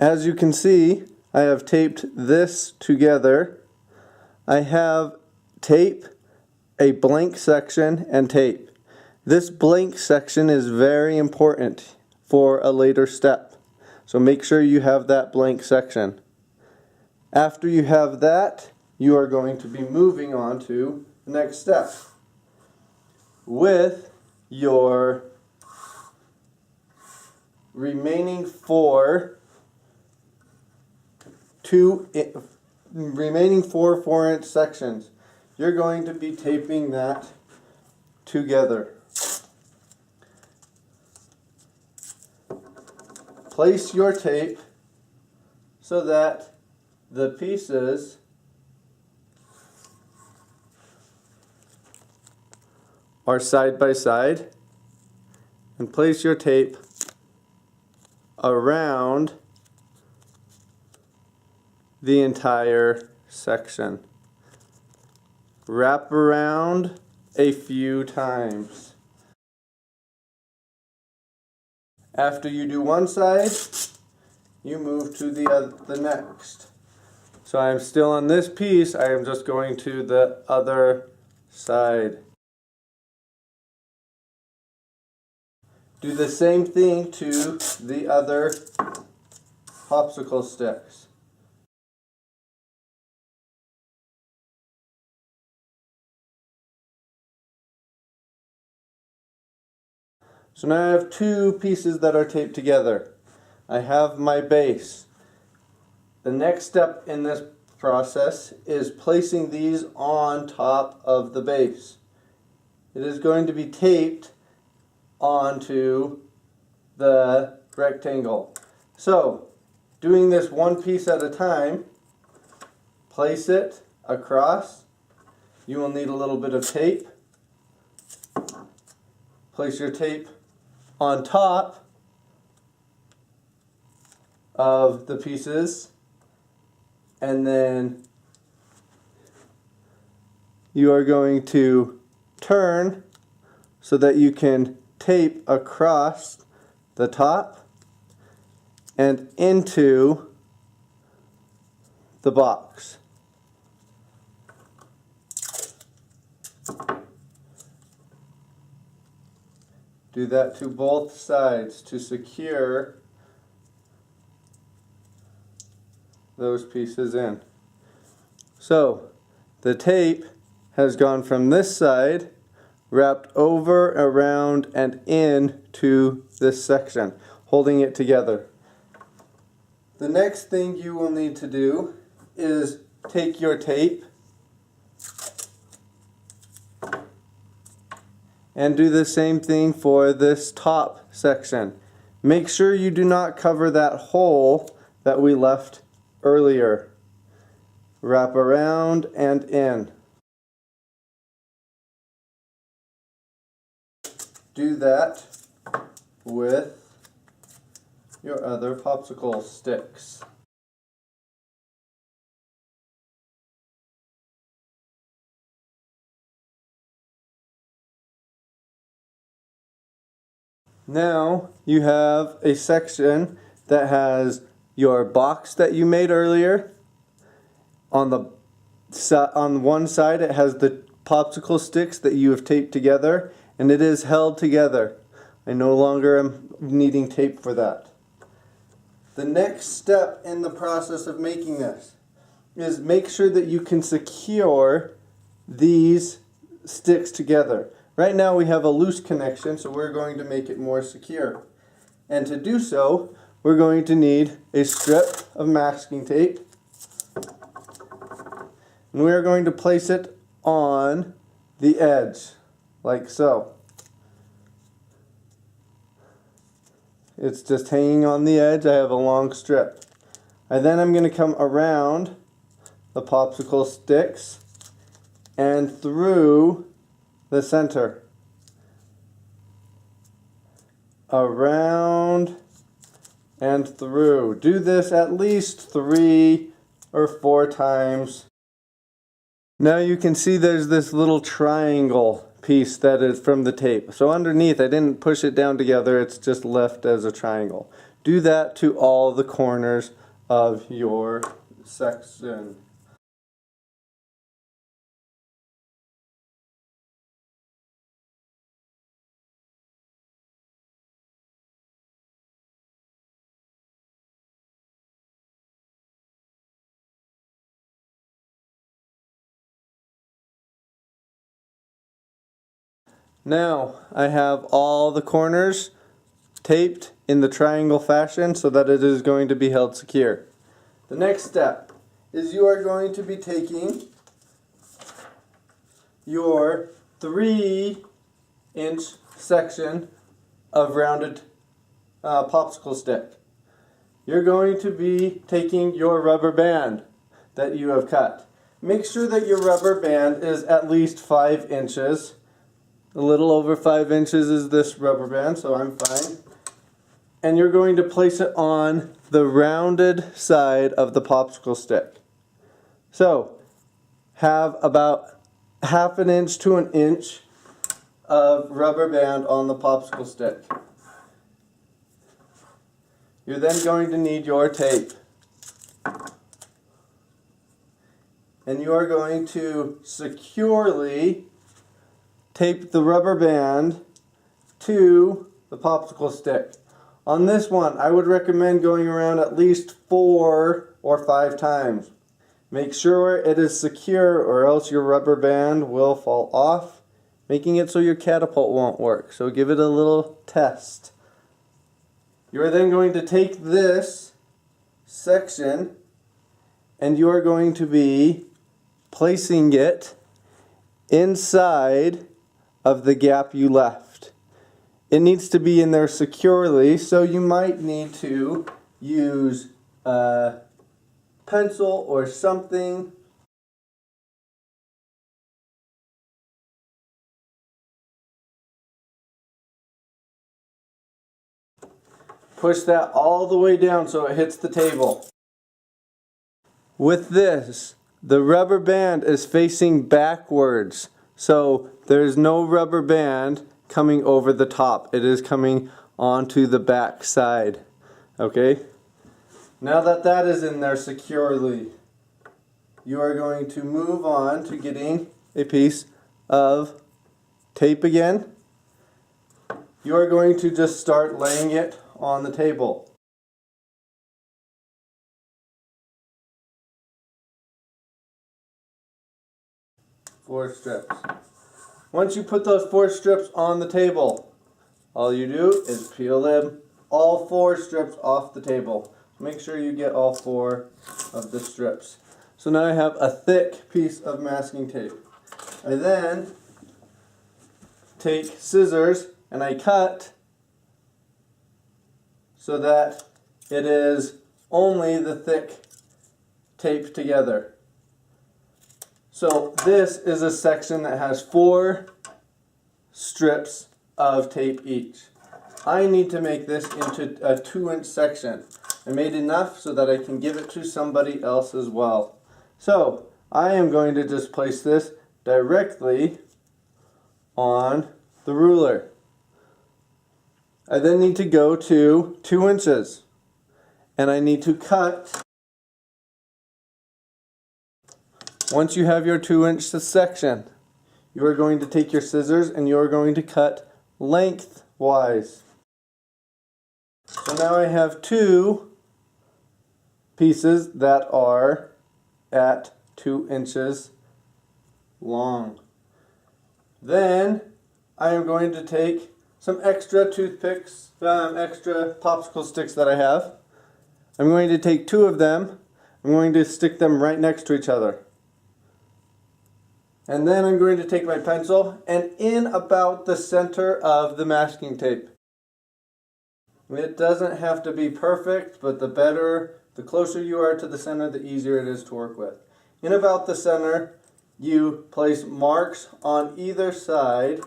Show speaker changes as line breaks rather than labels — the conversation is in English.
As you can see, I have taped this together. I have tape, a blank section, and tape. This blank section is very important for a later step. So make sure you have that blank section. After you have that, you are going to be moving on to the next step with your remaining four 4-inch sections. You're going to be taping that together. Place your tape so that the pieces are side by side, and place your tape around the entire section. Wrap around a few times. After you do one side, you move to the next. So I am still on this piece, I am just going to the other side. Do the same thing to the other popsicle sticks. So now I have two pieces that are taped together. I have my base. The next step in this process is placing these on top of the base. It is going to be taped onto the rectangle. So, doing this one piece at a time, place it across. You will need a little bit of tape. Place your tape on top of the pieces, and then you are going to turn so that you can tape across the top and into the box. Do that to both sides to secure those pieces in. So the tape has gone from this side, wrapped over, around, and in to this section, holding it together. The next thing you will need to do is take your tape and do the same thing for this top section. Make sure you do not cover that hole that we left earlier. Wrap around and in. Do that with your other popsicle sticks. Now you have a section that has your box that you made earlier. On one side it has the popsicle sticks that you have taped together, and it is held together. I no longer am needing tape for that. The next step in the process of making this is make sure that you can secure these sticks together. Right now we have a loose connection, so we're going to make it more secure. And to do so, we're going to need a strip of masking tape. And we are going to place it on the edge, like so. It's just hanging on the edge. I have a long strip. And then I'm going to come around the popsicle sticks and through the center. Around and through. Do this at least 3 or 4 times. Now you can see there's this little triangle piece that is from the tape. So underneath, I didn't push it down together, it's just left as a triangle. Do that to all the corners of your section. Now I have all the corners taped in the triangle fashion so that it is going to be held secure. The next step is you are going to be taking your 3-inch section of rounded popsicle stick. You're going to be taking your rubber band that you have cut. Make sure that your rubber band is at least 5 inches. A little over 5 inches is this rubber band, so I'm fine. And you're going to place it on the rounded side of the popsicle stick. So, have about 1/2 inch to 1 inch of rubber band on the popsicle stick. You're then going to need your tape. And you are going to securely tape the rubber band to the popsicle stick. On this one, I would recommend going around at least 4 or 5 times. Make sure it is secure or else your rubber band will fall off, making it so your catapult won't work. So give it a little test. You are then going to take this section and you are going to be placing it inside of the gap you left. It needs to be in there securely, so you might need to use a pencil or something. Push that all the way down so it hits the table. With this, the rubber band is facing backwards, so there's no rubber band coming over the top. It is coming onto the back side. Okay? Now that that is in there securely, you are going to move on to getting a piece of tape again. You are going to just start laying it on the table. Four strips. Once you put those 4 strips on the table, all you do is peel them, all 4 strips off the table. Make sure you get all 4 of the strips. So now I have a thick piece of masking tape. I then take scissors and I cut so that it is only the thick tape together. So this is a section that has 4 strips of tape each. I need to make this into a 2-inch section. I made enough so that I can give it to somebody else as well. So I am going to just place this directly on the ruler. I then need to go to 2 inches and I need to cut. Once you have your 2-inch section, you are going to take your scissors and you are going to cut lengthwise. So now I have 2 pieces that are at 2 inches long. Then I am going to take some extra toothpicks, extra popsicle sticks that I have. I'm going to take 2 of them. I'm going to stick them right next to each other. And then I'm going to take my pencil and in about the center of the masking tape. It doesn't have to be perfect, but the closer you are to the center, the easier it is to work with. In about the center, you place marks on either side